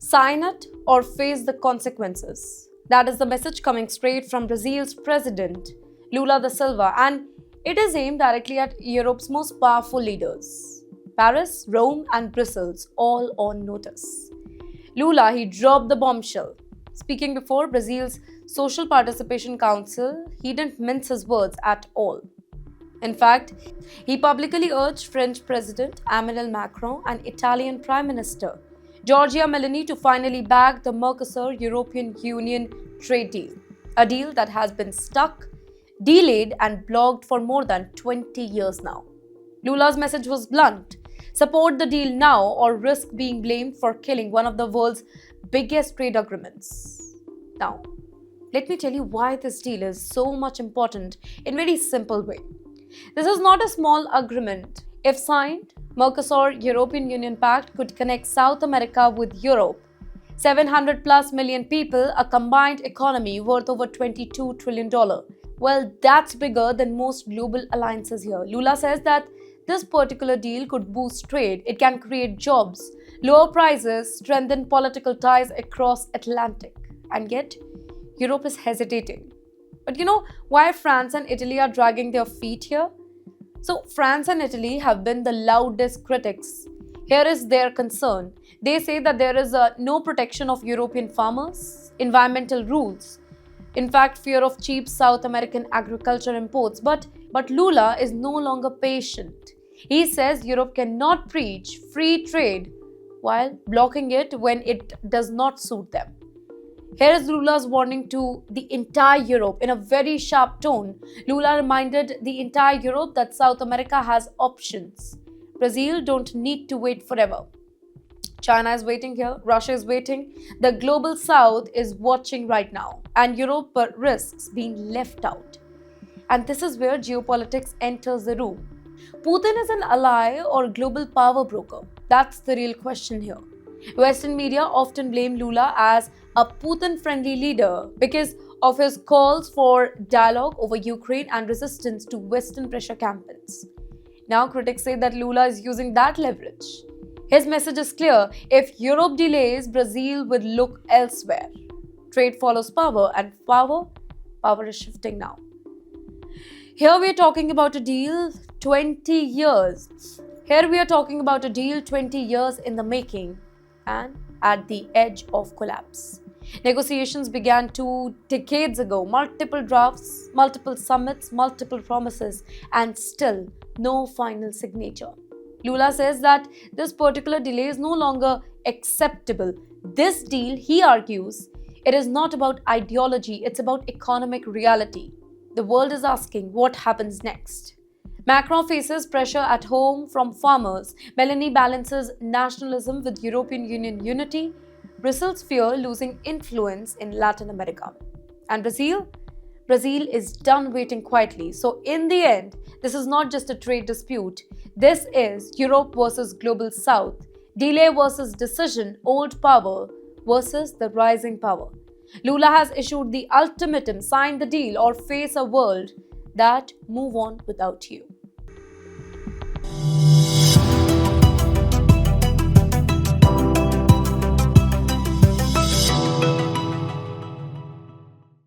Sign it or face the consequences. That is the message coming straight from Brazil's president, Lula da Silva, and it is aimed directly at Europe's most powerful leaders. Paris, Rome, and Brussels all on notice. Lula, he dropped the bombshell. Speaking before Brazil's Social Participation Council, he didn't mince his words at all. In fact, he publicly urged French President Emmanuel Macron and Italian Prime Minister Giorgia Meloni to finally back the Mercosur European Union trade deal, a deal that has been stuck, delayed, and blocked for more than 20 years now. Lula's message was blunt: support the deal now or risk being blamed for killing one of the world's biggest trade agreements. Now, let me tell you why this deal is so much important in a very simple way. This is not a small agreement. If signed, Mercosur European Union Pact could connect South America with Europe. 700 plus million people, a combined economy worth over $22 trillion. Well, that's bigger than most global alliances here. Lula says that this particular deal could boost trade, it can create jobs, lower prices, strengthen political ties across Atlantic. And yet, Europe is hesitating. But you know why France and Italy are dragging their feet here? So, France and Italy have been the loudest critics. Here is their concern. They say that there is no protection of European farmers, environmental rules, in fact, fear of cheap South American agriculture imports. But Lula is no longer patient. He says Europe cannot preach free trade while blocking it when it does not suit them. Here is Lula's warning to the entire Europe in a very sharp tone. Lula reminded the entire Europe that South America has options. Brazil don't need to wait forever. China is waiting here, Russia is waiting. The global South is watching right now, and Europe risks being left out. And this is where geopolitics enters the room. Putin is an ally or global power broker? That's the real question here. Western media often blame Lula as a Putin-friendly leader because of his calls for dialogue over Ukraine and resistance to Western pressure campaigns. Now critics say that Lula is using that leverage. His message is clear: if Europe delays, Brazil will look elsewhere. Trade follows power, and power is shifting now. Here we are talking about a deal 20 years. Here we are talking about a deal 20 years in the making and at the edge of collapse. Negotiations began 2 decades ago. Multiple drafts, multiple summits, multiple promises, and still no final signature. Lula says that this particular delay is no longer acceptable. This deal, he argues, it is not about ideology, it's about economic reality. The world is asking what happens next. Macron faces pressure at home from farmers. Meloni balances nationalism with European Union unity. Brussels fear losing influence in Latin America. And Brazil? Brazil is done waiting quietly. So in the end, this is not just a trade dispute. This is Europe versus Global South. Delay versus decision, old power versus the rising power. Lula has issued the ultimatum: sign the deal or face a world that move on without you.